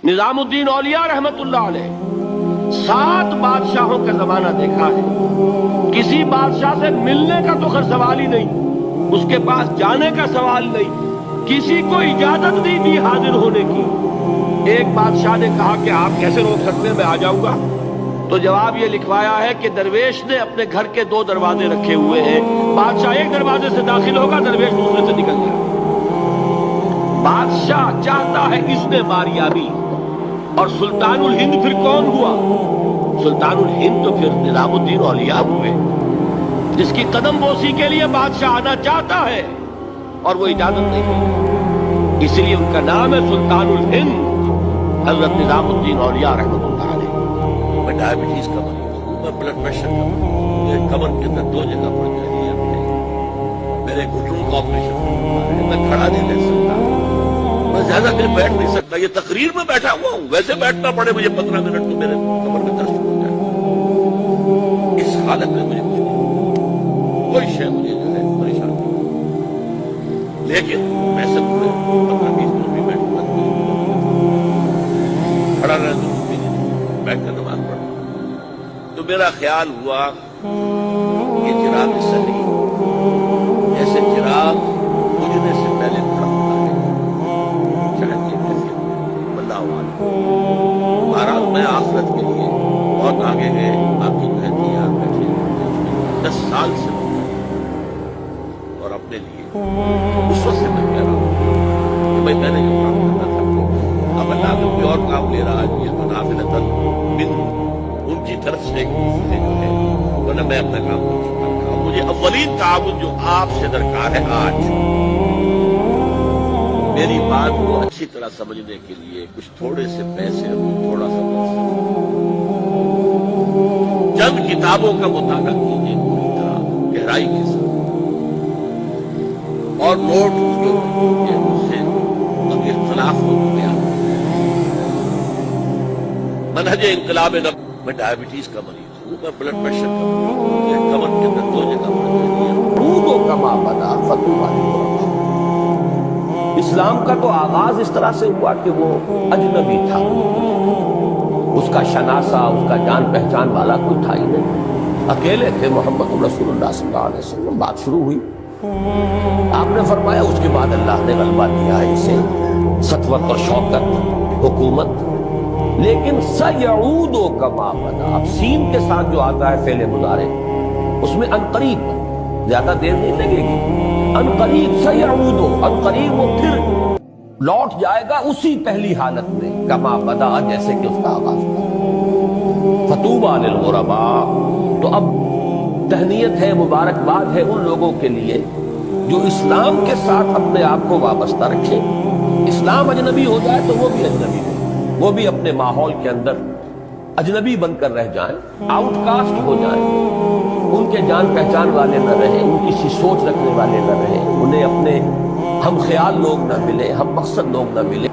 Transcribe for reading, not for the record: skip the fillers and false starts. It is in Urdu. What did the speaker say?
نظام الدین اولیاء رحمت اللہ علیہ 7 بادشاہوں کا زمانہ دیکھا ہے. کسی بادشاہ سے ملنے کا تو خیر سوال ہی نہیں، اس کے پاس جانے کا سوال نہیں، کسی کو اجازت نہیں دی حاضر ہونے کی. ایک بادشاہ نے کہا کہ آپ کیسے روک سکتے ہیں، میں آ جاؤں گا. تو جواب یہ لکھوایا ہے کہ درویش نے اپنے گھر کے 2 دروازے رکھے ہوئے ہیں، بادشاہ ایک دروازے سے داخل ہوگا، درویش دوسرے سے نکل جائے. بادشاہ چاہتا ہے اس نے ماریابی. اور سلطان الہند پھر کون ہوا؟ سلطان الہند تو پھر نظام الدین اولیاء ہوئے، جس کی قدم بوسی کے لیے بادشاہ آنا چاہتا ہے اور وہ اجازت نہیں ملی. اس لیے ان کا نام ہے سلطان الہند حضرت نظام الدین اولیاء رحمۃ اللہ علیہ. میں ڈائبٹیز کا مریض ہوں، میں بلڈ پریشر کا مریض ہوں، میرے کمر کے اندر 2 جگہ پر جھریاں ہیں، میرے گھٹنوں کا آپریشن ہوا ہے، میں کھڑا نہیں رہ سکتا، میں زیادہ دیر بیٹھ نہیں سکتا. یہ تقریر میں بیٹھا ہوا ہوں، ویسے بیٹھنا پڑے مجھے 15 منٹ تو میرے کمر میں درد ہو جائے. اس حالت میں مجھے کچھ نہیں، کوئی شے مجھے جو ہے پریشان نہیں، لیکن میں سب پورے 15-20 منٹ بھی بیٹھوں گا، کھڑا رہ دوں بیٹھ کر نماز پڑھوں. تو میرا خیال ہوا کہ چراغ صحیح جیسے چراغ بجھنے سے پہلے کھڑا ہوتا ہے، شاید یہ کیسے اللہ عالم. بہرحال میں آخرت کے لیے بہت آگے گئے. آپ تو کہتی ہیں آپ بیٹھے 10 سال سے اور اپنے لیے اس وقت سے میں کہہ رہا ہوں کہ بھائی میں نے جو کام کرنا تھا اب اللہ میں کوئی اور کام لے رہا ہے. یہ منافع ان کی طرف سے جو ہے ورنہ میں اپنا کام کر چکا تھا. مجھے اولین تعاون جو آپ سے درکار ہے آج میری بات کو اچھی طرح سمجھنے کے لیے کچھ تھوڑے سے پیسے تھوڑا سا چند کتابوں کا مطالعہ کیجیے پوری طرح گہرائی کے ساتھ اور نوٹ اس سے اختلاف ہو گیا. منہج انقلاب نب. میں ڈائبٹیز کا مریض ہوں، میں بلڈ پریشر کا مریض ہوں، میرے کمر کے اندر 2 جگہ پر کما بنا فتوح. اسلام کا تو آغاز اس طرح سے ہوا کہ وہ اجنبی تھا، اس کا شناسہ، اس کا جان پہچان والا کوئی تھا ہی نہیں. اکیلے تھے محمد رسول اللہ صلی اللہ علیہ وسلم. بات شروع ہوئی، آپ نے فرمایا اس کے بعد اللہ نے غلبہ دیا ہے اسے، سطوت اور شوکت، حکومت. لیکن سیعود کما بدا، اب سین کے ساتھ جو آتا ہے فعل مضارع اس میں انقریب زیادہ دیر نہیں لگے گی. انقریب سیعود، انقریب وہ پھر لوٹ جائے گا اسی پہلی حالت میں کما بدا جیسے کہ اس کا آغاز ہوا. فطوبی للغرباء. تو اب تہنیت ہے، مبارکباد ہے ان لوگوں کے لیے جو اسلام کے ساتھ اپنے آپ کو وابستہ رکھے. اسلام اجنبی ہو جائے تو وہ بھی اجنبی ہو، وہ بھی اپنے ماحول کے اندر اجنبی بن کر رہ جائیں، آؤٹ کاسٹ ہو جائیں، ان کے جان پہچان والے نہ رہیں، ان کی سی سوچ رکھنے والے نہ رہیں، انہیں اپنے ہم خیال لوگ نہ ملے، ہم مقصد لوگ نہ ملے.